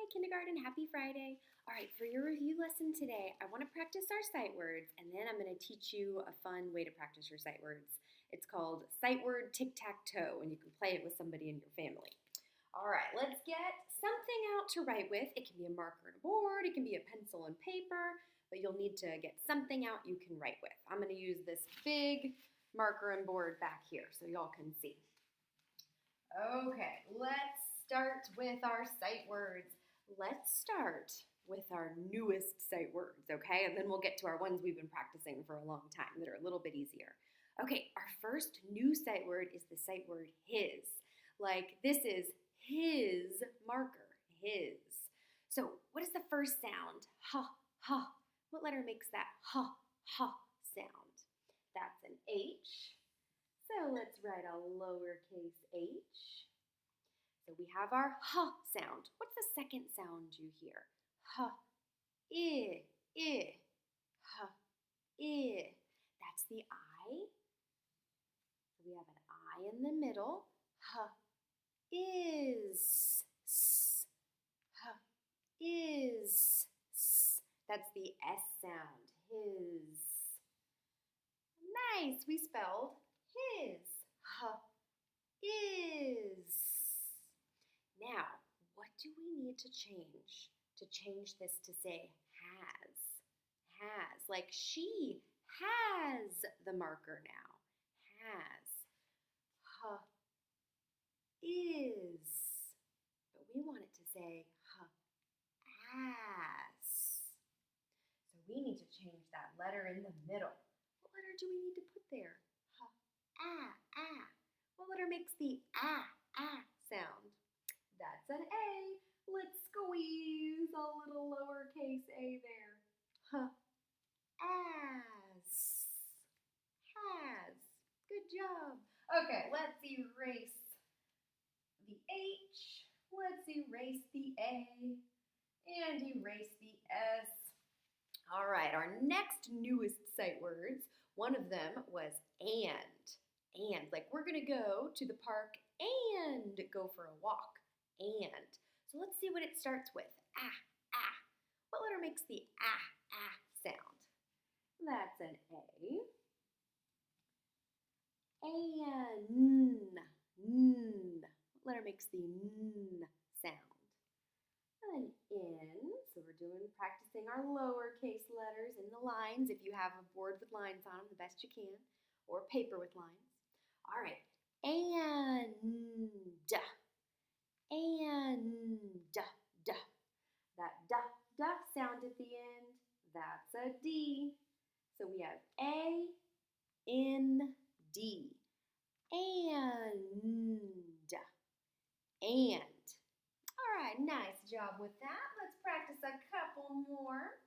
Kindergarten. Happy Friday. All right, for your review lesson today, I want to practice our sight words, and then I'm going to teach you a fun way to practice your sight words. It's called sight word tic-tac-toe, and you can play it with somebody in your family. All right, let's get something out to write with. It can be a marker and a board, it can be a pencil and paper, but you'll need to get something out you can write with. I'm going to use this big marker and board back here so y'all can see. Okay, let's start with our sight words. Let's start with our newest sight words, okay? And then we'll get to our ones we've been practicing for a long time that are a little bit easier. Okay, our first new sight word is the sight word his. Like this is his marker, his. So what is the first sound? Ha, ha. What letter makes that ha, ha sound? That's an H. So let's write a lowercase h. So we have our huh sound. What's the second sound you hear? Huh, I, huh, I. That's the I. So we have an I in the middle. Huh, is, s, huh, is, s. That's the S sound, his. Nice, we spelled his, is. Now, what do we need to change this to say has? Has, like she has the marker now. Has, is. But we want it to say as. So we need to change that letter in the middle. What letter do we need to put there? Ah. What letter makes the ah sound? That's an A. Let's squeeze a little lowercase a there. As. Has. Good job. Okay, let's erase the H. Let's erase the A. And erase the S. All right, our next newest sight words, one of them was and. And, like we're gonna go to the park and go for a walk. And. So let's see what it starts with. Ah. What letter makes the ah sound? That's an A. And. What letter makes the n sound? An in. So we're practicing our lowercase letters in the lines. If you have a board with lines on them, the best you can, or paper with lines. All right, and. That da sound at the end, that's a D. So we have A, N, D. And. All right, nice job with that. Let's practice a couple more.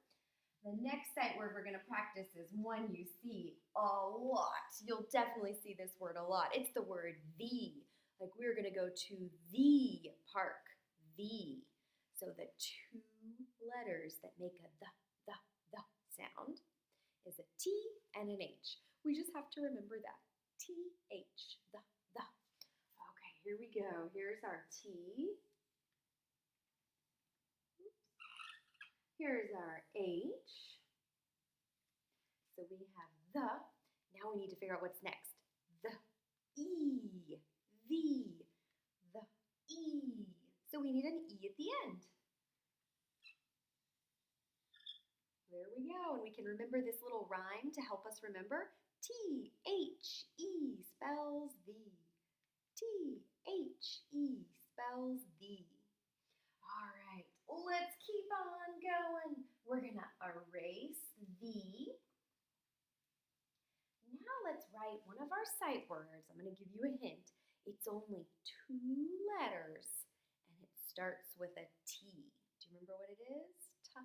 The next sight word we're going to practice is one you see a lot. You'll definitely see this word a lot. It's the word the. Like we're going to go to the park, the. So the two letters that make a the sound is a T and an H. We just have to remember that. T-H, the. Okay, here we go. Here's our T. Here's our H. So we have the. Now we need to figure out what's next. The E. The E. So we need an E at the end. There we go. And we can remember this little rhyme to help us remember. T-H-E spells thee. T-H-E spells thee. All right, let's keep on going. We're going to erase the. Now let's write one of our sight words. I'm going to give you a hint. It's only two letters, and it starts with a T. Do you remember what it is? Ta.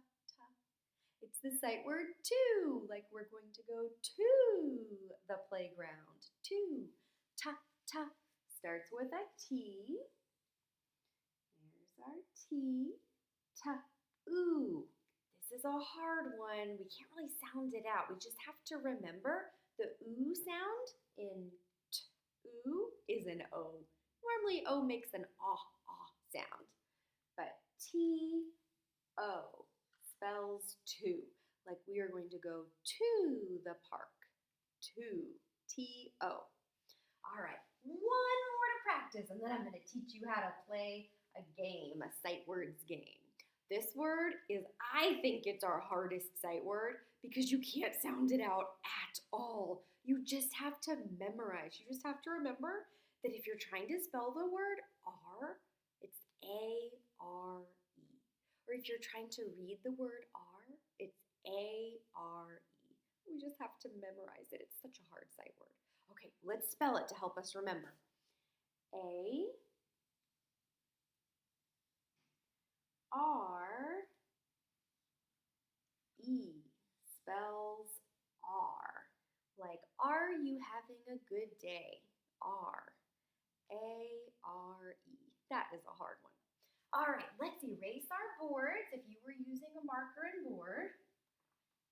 It's the sight word to, like we're going to go to the playground. To. Ta. Starts with a T. There's our T. Ta. Ooh. This is a hard one. We can't really sound it out. We just have to remember the oo sound in oo is an O. Normally O makes an ah sound, but T O spells two, like we are going to go to the park. To, T-O. All right, one more to practice, and then I'm going to teach you how to play a game, a sight words game. This word is, I think it's our hardest sight word because you can't sound it out at all. You just have to memorize. You just have to remember that if you're trying to spell the word R, it's A-R-E. Or if you're trying to read the word R, it's A-R-E. We just have to memorize it. It's such a hard sight word. Okay, let's spell it to help us remember. A R E spells R. Like, are you having a good day? R. A-R-E. That is a hard one. All right, let's erase our boards. If you were using a marker and board,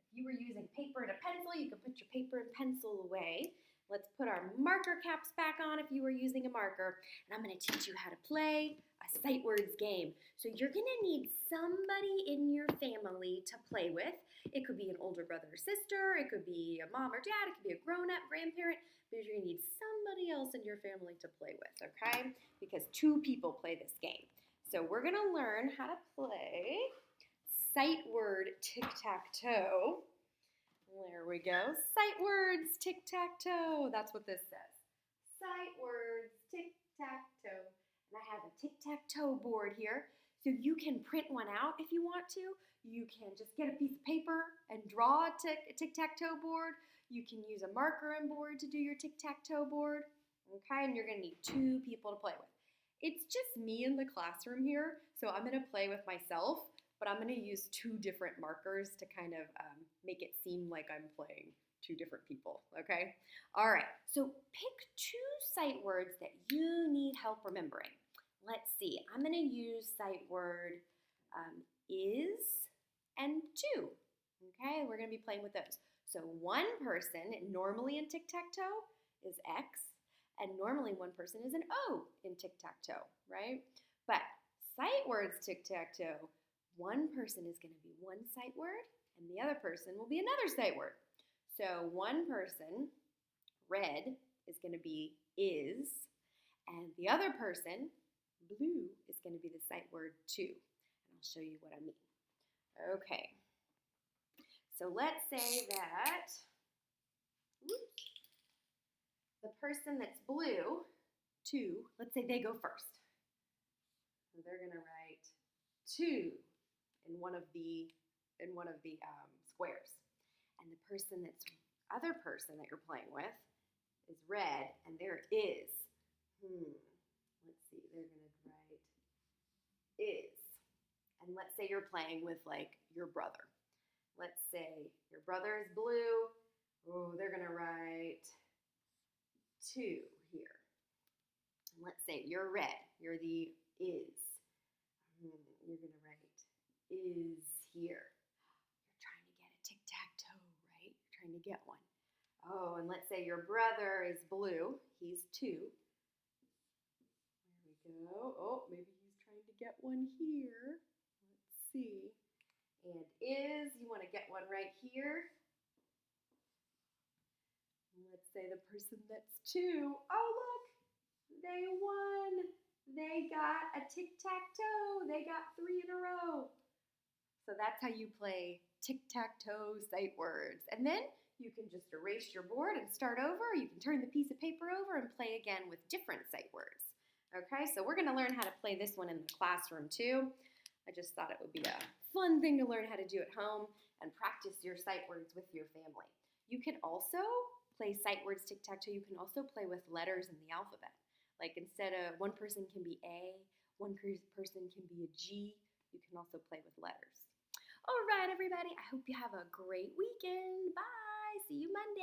if you were using paper and a pencil, you can put your paper and pencil away. Let's put our marker caps back on if you were using a marker. And I'm going to teach you how to play a sight words game. So you're going to need somebody in your family to play with. It could be an older brother or sister. It could be a mom or dad. It could be a grown-up grandparent. But you're going to need somebody else in your family to play with, okay? Because two people play this game. So we're going to learn how to play sight word tic-tac-toe. There we go. Sight words tic-tac-toe. That's what this says. Sight words tic-tac-toe. And I have a tic-tac-toe board here. So you can print one out if you want to. You can just get a piece of paper and draw a tic-tac-toe board. You can use a marker and board to do your tic-tac-toe board. Okay, and you're going to need two people to play with. It's just me in the classroom here, so I'm going to play with myself, but I'm going to use two different markers to kind of make it seem like I'm playing two different people, okay? All right, so pick two sight words that you need help remembering. Let's see, I'm going to use sight word is and to, okay? We're going to be playing with those. So one person, normally in tic-tac-toe, is X, and normally one person is an O in tic-tac-toe, right? But sight words tic-tac-toe, one person is going to be one sight word, and the other person will be another sight word. So one person, red, is going to be is, and the other person, blue, is going to be the sight word to. And I'll show you what I mean. Okay. So let's say that the person that's blue, two, let's say they go first. So they're going to write two in one of the squares. And the person other person that you're playing with is red, and there is. Let's see, they're going to write is. And let's say you're playing with, like, your brother. Let's say your brother is blue. Oh, they're going to write two here. And let's say you're red. You're the is. You're going to write is here. You're trying to get a tic-tac-toe, right? You're trying to get one. Oh, and let's say your brother is blue. He's two. There we go. Oh, maybe he's trying to get one here. Let's see. And is, you want to get one right here. Let's say the person that's two. Oh, look, they won. They got a tic-tac-toe. They got three in a row. So that's how you play tic-tac-toe sight words. And then you can just erase your board and start over. You can turn the piece of paper over and play again with different sight words. Okay, so we're going to learn how to play this one in the classroom too. I just thought it would be a fun thing to learn how to do at home and practice your sight words with your family. You can also play sight words tic-tac-toe. You can also play with letters in the alphabet. Like, instead of one person can be A, one person can be a G. You can also play with letters. All right, everybody, I hope you have a great weekend. Bye. See you Monday.